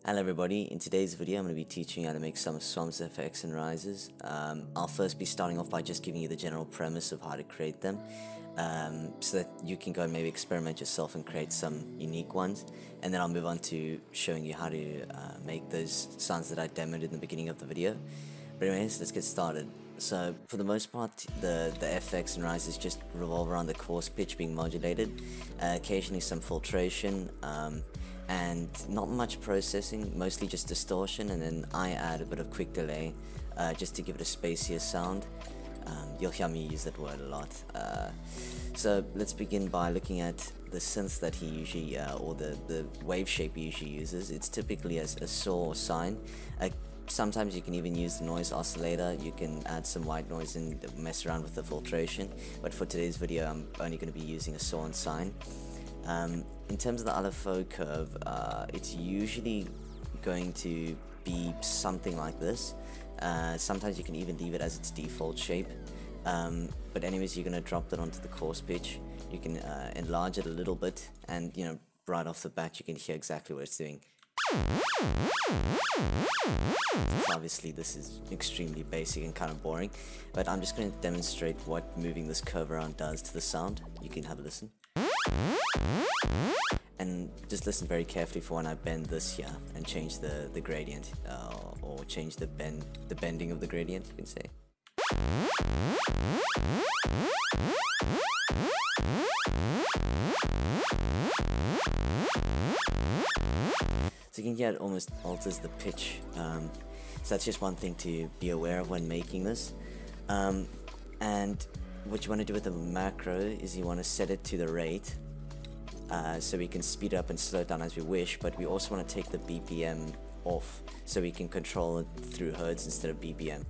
Hello everybody, in today's video I'm going to be teaching you how to make some SwuM's FX Risers. I'll first be starting off by just giving you the general premise of how to create them, so that you can go and maybe experiment yourself and create some unique ones, and then I'll move on to showing you how to make those sounds that I demoed in the beginning of the video. But anyways, let's get started. So for the most part, the FX and risers just revolve around the coarse pitch being modulated, occasionally some filtration, and not much processing, mostly just distortion, and then I add a bit of quick delay just to give it a spacier sound. You'll hear me use that word a lot. So let's begin by looking at the synths that he usually, or the wave shape he usually uses. It's typically a saw or sine. Sometimes you can even use the noise oscillator. You can add some white noise and mess around with the filtration, but for today's video I'm only going to be using a saw and sine. In terms of the LFO curve, it's usually going to be something like this. Sometimes you can even leave it as its default shape. But anyways, you're going to drop that onto the coarse pitch. You can enlarge it a little bit, and right off the bat you can hear exactly what it's doing. Obviously this is extremely basic and kind of boring, but I'm just going to demonstrate what moving this curve around does to the sound. You can have a listen. And just listen very carefully for when I bend this here and change the gradient, or change the bending of the gradient, you can say. So you can hear it almost alters the pitch, so that's just one thing to be aware of when making this. And what you want to do with the macro is you want to set it to the rate, so we can speed it up and slow it down as we wish, but we also want to take the BPM off so we can control it through Hertz instead of BPM.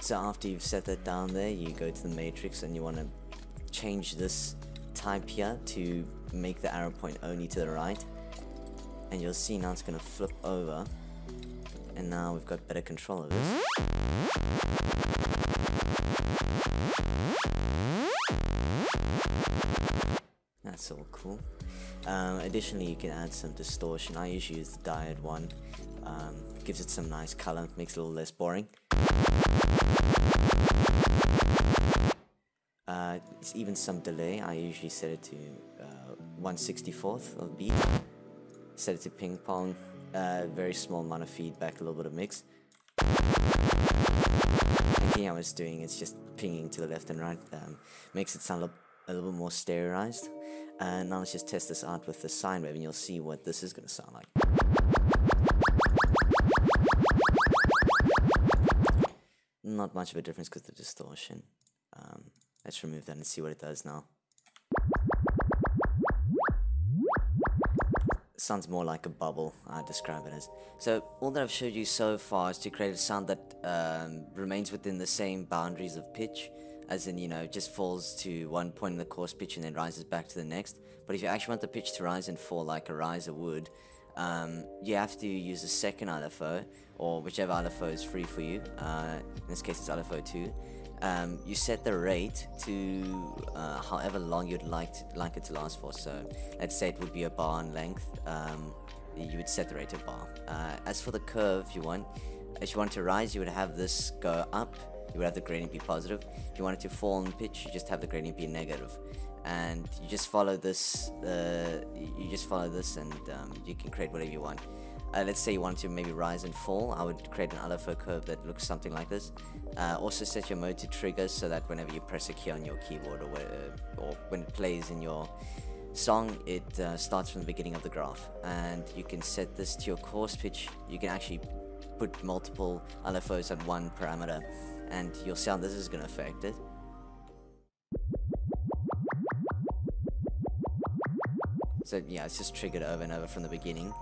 So after you've set that down there, you go to the matrix and you want to change this type here to make the arrow point only to the right, and you'll see now it's going to flip over, and now we've got better control of this. That's all cool. Additionally, you can add some distortion. I usually use the diode one. Gives it some nice color, makes it a little less boring. It's even some delay. I usually set it to 1/64th of beat. Set it to ping pong. Very small amount of feedback, a little bit of mix. The thing I was doing is just pinging to the left and right. Makes it sound a little bit more stereoized. Now let's just test this out with the sine wave, and you'll see what this is going to sound like. Not much of a difference because of the distortion. Let's remove that and see what it does now. Sounds more like a bubble, I describe it as. So all that I've showed you so far is to create a sound that remains within the same boundaries of pitch, as in, just falls to one point in the coarse pitch and then rises back to the next. But if you actually want the pitch to rise and fall like a riser would, you have to use a second LFO, or whichever LFO is free for you. In this case it's LFO 2. You set the rate to however long you'd like it to last for. So let's say it would be a bar in length. You would set the rate to a bar. As for the curve, if you want to rise, you would have this go up. You would have the gradient be positive. If you want it to fall in pitch, you just have the gradient be negative. And you just follow this. And you can create whatever you want. Let's say you want to maybe rise and fall. I would create an LFO curve that looks something like this. Also set your mode to trigger so that whenever you press a key on your keyboard, or when it plays in your song, it starts from the beginning of the graph. And you can set this to your coarse pitch. You can actually put multiple LFOs on one parameter, and you'll see how this is going to affect it. So yeah, it's just triggered over and over from the beginning.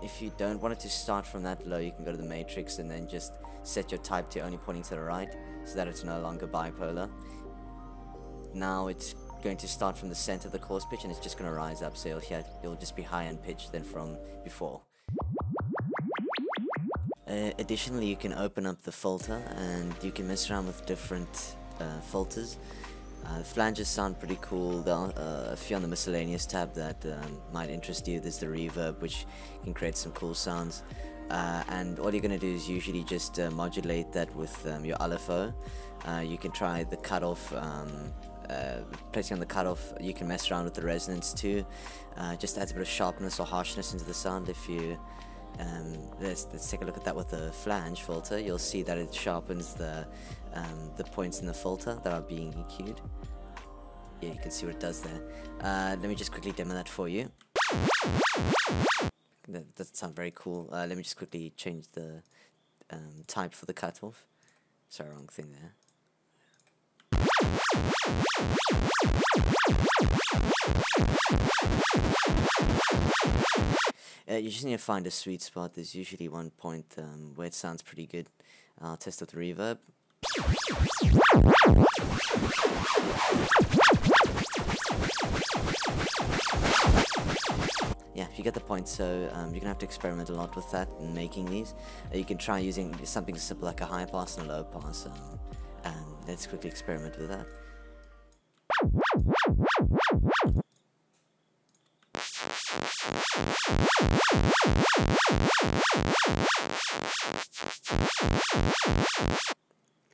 If you don't want it to start from that low, you can go to the matrix and then just set your type to only pointing to the right, so that it's no longer bipolar. Now it's going to start from the center of the coarse pitch, and it's just going to rise up, so it'll just be higher in pitch than from before. Additionally, you can open up the filter and you can mess around with different filters. The flanges sound pretty cool. There are a few on the miscellaneous tab that might interest you. There's the reverb, which can create some cool sounds. And all you're going to do is usually just modulate that with your LFO. You can try the cutoff, placing on the cutoff. You can mess around with the resonance too. Just adds a bit of sharpness or harshness into the sound. If you let's take a look at that with the flange filter. You'll see that it sharpens the points in the filter that are being EQ'd. Yeah, you can see what it does there. Let me just quickly demo that for you. That doesn't sound very cool. Let me just quickly change the type for the cutoff. Sorry, wrong thing there. You just need to find a sweet spot. There's usually one point where it sounds pretty good. I'll test with the reverb. Yeah, you get the point. So you're gonna have to experiment a lot with that in making these. You can try using something simple like a high pass and a low pass. Let's quickly experiment with that.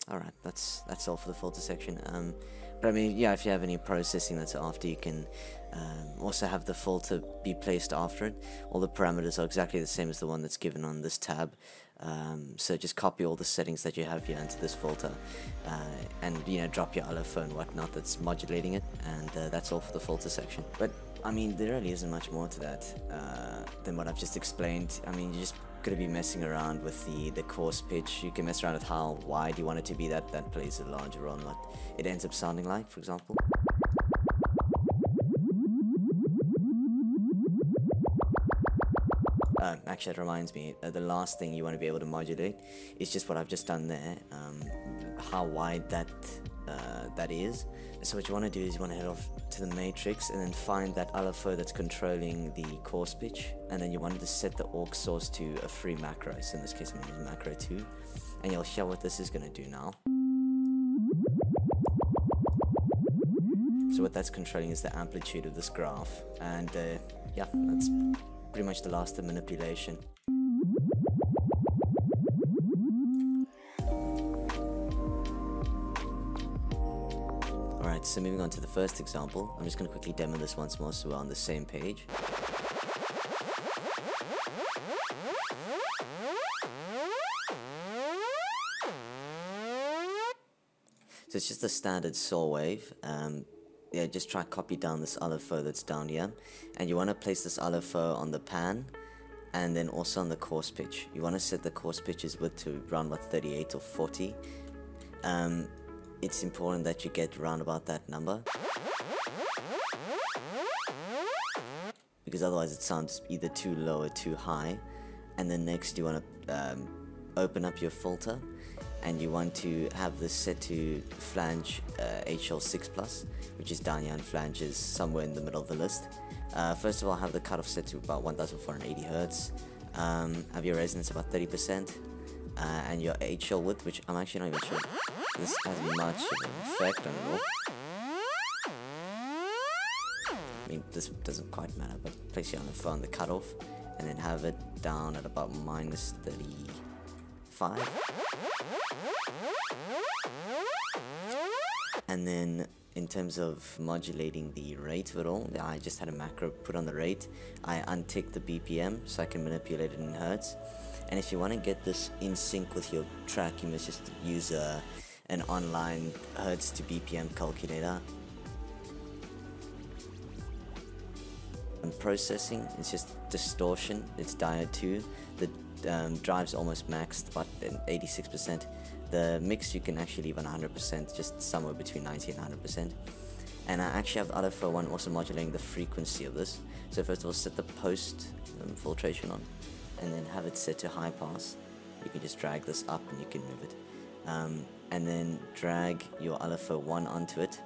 Alright, that's all for the filter section. But I mean, yeah, if you have any processing that's after, you can also have the filter be placed after it. All the parameters are exactly the same as the one that's given on this tab. So just copy all the settings that you have here into this filter, and drop your LFO and whatnot that's modulating it, and that's all for the filter section. But I mean, there really isn't much more to that than what I've just explained. I mean, you're just gonna be messing around with the coarse pitch. You can mess around with how wide you want it to be. That plays a larger role in what it ends up sounding like, for example. Actually, that reminds me, the last thing you want to be able to modulate is just what I've just done there, how wide that is. So what you want to do is you want to head off to the matrix and then find that LFO that's controlling the coarse pitch, and then you want to set the aux source to a free macro. So in this case I'm going to use macro 2, and you'll hear what this is going to do now. So what that's controlling is the amplitude of this graph, and yeah, that's pretty much the last of manipulation. Alright, so moving on to the first example, I'm just going to quickly demo this once more so we're on the same page. So it's just a standard saw wave. Yeah, just try copy down this LFO that's down here, and you want to place this LFO on the pan and then also on the coarse pitch. You want to set the coarse pitch's width to around about 38 or 40. It's important that you get around about that number, because otherwise it sounds either too low or too high. And then next you want to open up your filter, and you want to have this set to flange HL6+, which is down here, and flanges somewhere in the middle of the list. First of all, have the cutoff set to about 1480 Hz. Have your resonance about 30%, and your HL width, which I'm actually not even sure this has much of an effect on it all. I mean, this doesn't quite matter, but place your LFO on the cutoff, and then have it down at about -35. And then in terms of modulating the rate of it all, I just had a macro put on the rate. I unticked the BPM so I can manipulate it in Hertz. And if you want to get this in sync with your track, you must just use an online Hertz to BPM calculator. And processing, it's just distortion, it's diode 2. The drive's almost maxed, about 86%. The mix you can actually leave on 100%, just somewhere between 90 and 100%. And I actually have the LFO one also modulating the frequency of this. So first of all, set the post filtration on, and then have it set to high pass. You can just drag this up and you can move it. And then drag your LFO one onto it,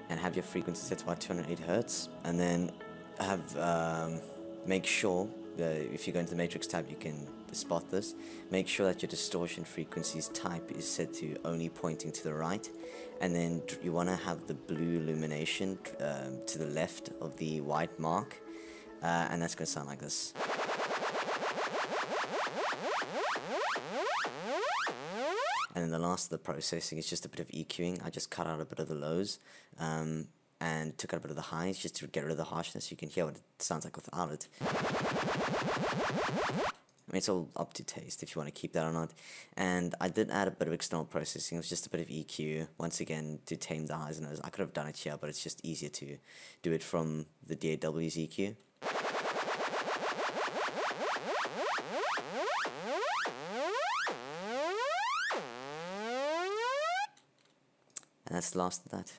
and have your frequency set to about 208 Hertz. And then have make sure if you go into the matrix tab, you can spot this. Make sure that your distortion frequencies type is set to only pointing to the right, and then you want to have the blue illumination to the left of the white mark, and that's going to sound like this. And then the last of the processing is just a bit of EQing. I just cut out a bit of the lows and took out a bit of the highs just to get rid of the harshness. You can hear what it sounds like without it. I mean, it's all up to taste if you want to keep that or not. And I did add a bit of external processing. It was just a bit of EQ, once again, to tame the highs and lows. I could have done it here, but it's just easier to do it from the DAW's EQ. And that's the last of that.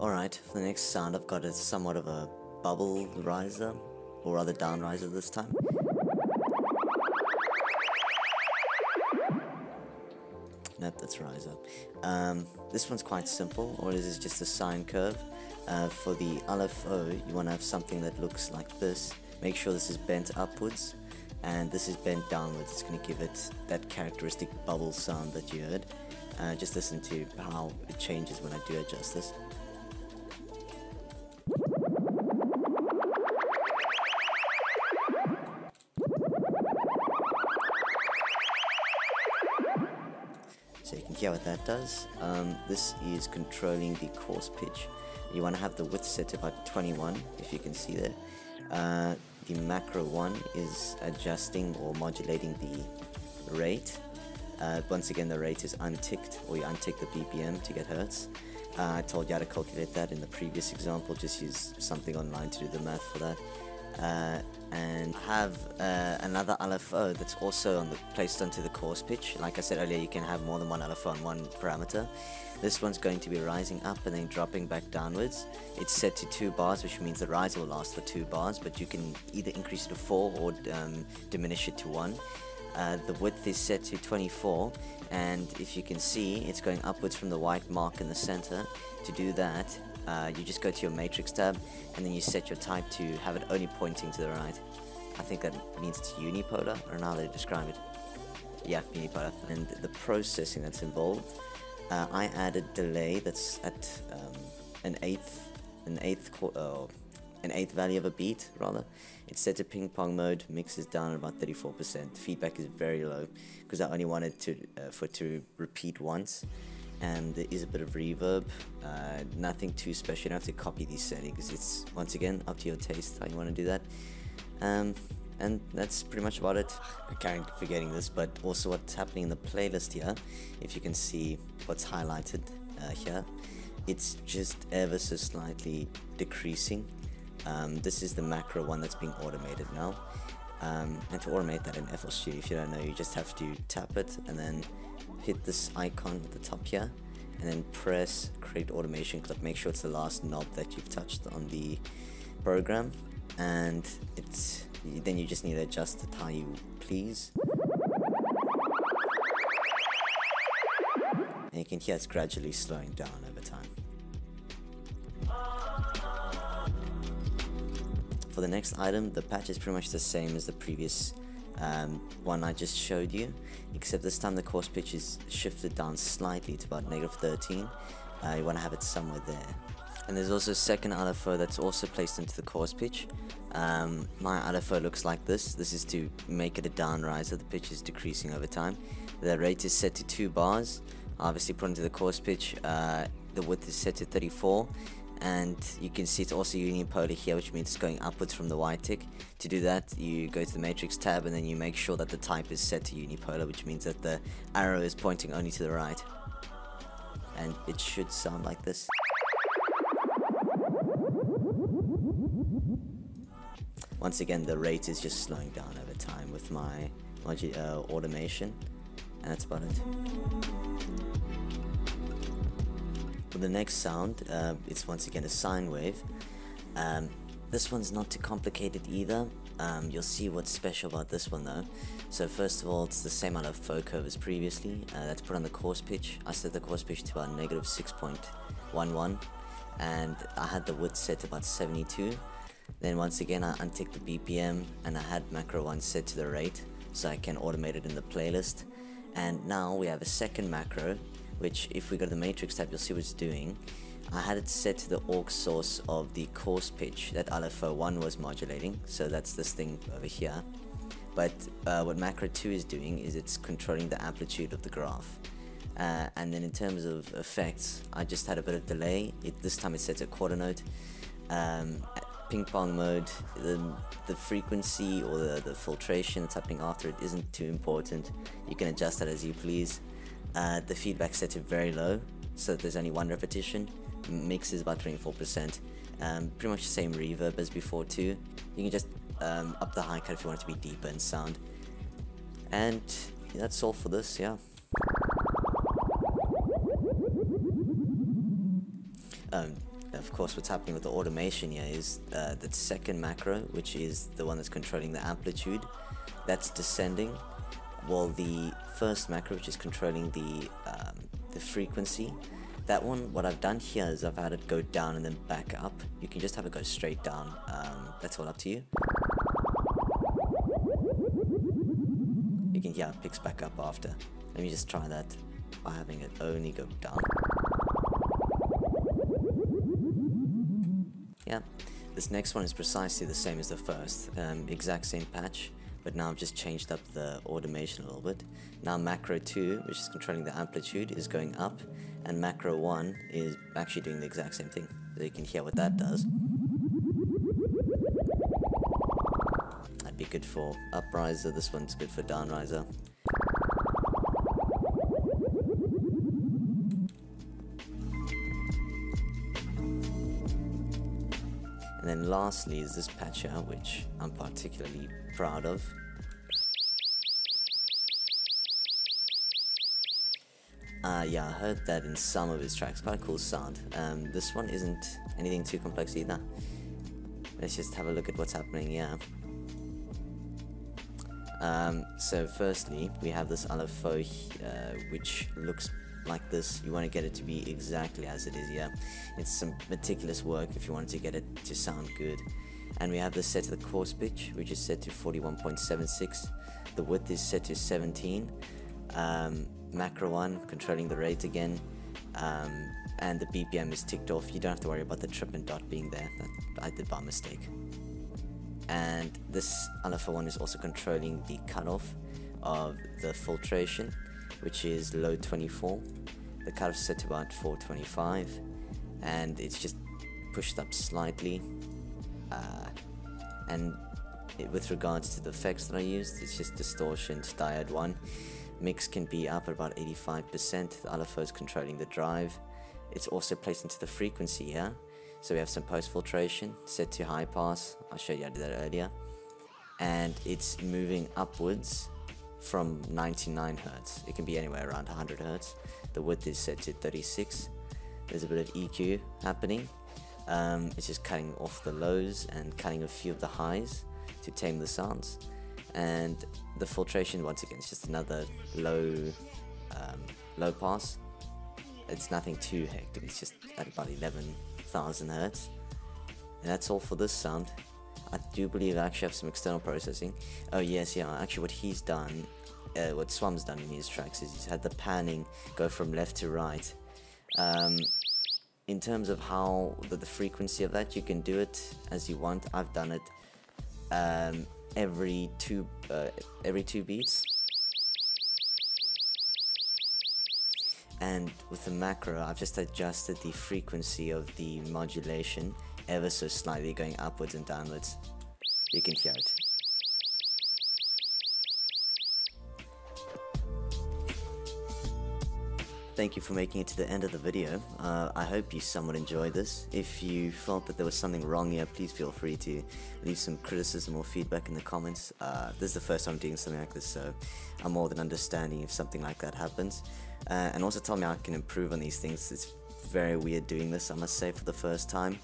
Alright, for the next sound I've got somewhat of a bubble riser, or rather down riser this time. Nope, that's riser. This one's quite simple. All it is just a sine curve. For the LFO, you want to have something that looks like this. Make sure this is bent upwards, and this is bent downwards. It's going to give it that characteristic bubble sound that you heard. Just listen to how it changes when I do adjust this. So you can hear what that does. This is controlling the coarse pitch. You want to have the width set to about 21, if you can see there. The macro one is adjusting or modulating the rate. Once again, the rate is unticked, or you untick the BPM to get hertz. I told you how to calculate that in the previous example. Just use something online to do the math for that. And have another LFO that's also placed onto the coarse pitch. Like I said earlier, you can have more than one LFO on one parameter. This one's going to be rising up and then dropping back downwards. It's set to 2 bars, which means the rise will last for 2 bars, but you can either increase it to 4 or diminish it to 1. The width is set to 24, and if you can see, it's going upwards from the white mark in the center. To do that, you just go to your matrix tab, and then you set your type to have it only pointing to the right. I think that means it's unipolar. I don't know how they describe it. Yeah, unipolar. And the processing that's involved, I added delay that's at an eighth value of a beat, rather. It's set to ping pong mode, mix is down at about 34%. Feedback is very low because I only wanted for it to repeat once. And there is a bit of reverb, nothing too special. You don't have to copy these settings. It's once again up to your taste how you want to do that. And that's pretty much about it. I keep forgetting this, but also what's happening in the playlist here. If you can see what's highlighted here, it's just ever so slightly decreasing. This is the macro one that's being automated now. And to automate that in FL Studio, if you don't know, you just have to tap it and then hit this icon at the top here, and then press create automation clip. Make sure it's the last knob that you've touched on the program, and then you just need to adjust it how you please. And you can hear it's gradually slowing down over time. For the next item, the patch is pretty much the same as the previous one I just showed you, except this time the coarse pitch is shifted down slightly to about -13. You want to have it somewhere there. And there's also a second LFO that's also placed into the coarse pitch. My LFO looks like this. This is to make it a down riser. The pitch is decreasing over time. The rate is set to 2 bars. Obviously put into the coarse pitch. The width is set to 34. And you can see it's also unipolar here, which means it's going upwards from the white tick. To do that, you go to the matrix tab and then you make sure that the type is set to unipolar, which means that the arrow is pointing only to the right. And it should sound like this. Once again, the rate is just slowing down over time with my automation, and that's about it. For the next sound, it's once again a sine wave. This one's not too complicated either. You'll see what's special about this one though. So first of all, it's the same amount of faux curve as previously. That's put on the coarse pitch. I set the coarse pitch to about negative 6.11, and I had the width set to about 72. Then once again I unticked the BPM, and I had macro 1 set to the rate so I can automate it in the playlist. And now we have a second macro, which if we go to the matrix tab, you'll see what it's doing. I had it set to the aux source of the coarse pitch that LFO1 was modulating, so that's this thing over here. But what macro 2 is doing is it's controlling the amplitude of the graph. And then in terms of effects, I just had a bit of delay. This time it's set to quarter note. Ping pong mode, the frequency or the filtration that's happening after it isn't too important. You can adjust that as you please. The feedback set to very low, so there's only one repetition. Mix is about 24%. Pretty much the same reverb as before too. You can just up the high cut if you want it to be deeper in sound. And that's all for this, yeah. Of course, what's happening with the automation here is that second macro, which is the one that's controlling the amplitude, that's descending, while the first macro, which is controlling the frequency, that one, what I've done here is I've had it go down and then back up. You can just have it go straight down. That's all up to you. You can hear it picks back up after. Let me just try that by having it only go down. Yeah, this next one is precisely the same as the first, exact same patch, but now I've just changed up the automation a little bit. Now macro 2, which is controlling the amplitude, is going up, and macro 1 is actually doing the exact same thing. So you can hear what that does. That'd be good for up riser, this one's good for down riser. And then lastly is this patch here, which I'm particularly proud of. Yeah, I heard that in some of his tracks, quite a cool sound. This one isn't anything too complex either. Let's just have a look at what's happening here. So firstly, we have this LFO which looks like this. You want to get it to be exactly as it is, yeah. It's some meticulous work if you want to get it to sound good. And we have this set to the coarse pitch, which is set to 41.76. The width is set to 17. Macro 1 controlling the rate again, and the BPM is ticked off. You don't have to worry about the trip and dot being there. That I did by mistake. And this LFO 1 is also controlling the cutoff of the filtration, which is low 24. The cutoff is set to about 425, and it's just pushed up slightly. With regards to the effects that I used, it's just distortion, diode 1. Mix can be up at about 85%. The LFO is controlling the drive. It's also placed into the frequency here. So we have some post filtration set to high pass. I'll show you how to do that earlier. And it's moving upwards from 99 Hz. It can be anywhere around 100 Hz. The width is set to 36. There's a bit of EQ happening. It's just cutting off the lows and cutting a few of the highs to tame the sounds. And the filtration, once again, it's just another low pass. It's nothing too hectic, it's just at about 11,000 Hz. And that's all for this sound. I do believe I actually have some external processing. Oh yes, yeah, actually what he's done, what SwuM's done in his tracks is he's had the panning go from left to right. In terms of how the frequency of that, you can do it as you want. I've done it every two beats. And with the macro, I've just adjusted the frequency of the modulation ever so slightly, going upwards and downwards. You can hear it. Thank you for making it to the end of the video. I hope you somewhat enjoyed this. If you felt that there was something wrong here, please feel free to leave some criticism or feedback in the comments. This is the first time I'm doing something like this, so I'm more than understanding if something like that happens. And also tell me how I can improve on these things. It's very weird doing this, I must say, for the first time.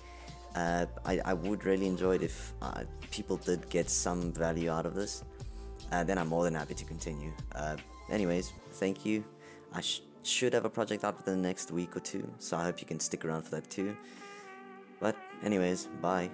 I would really enjoy it if people did get some value out of this. Then I'm more than happy to continue. Anyways, thank you. I should have a project out within the next week or two, so I hope you can stick around for that too. But anyways, bye.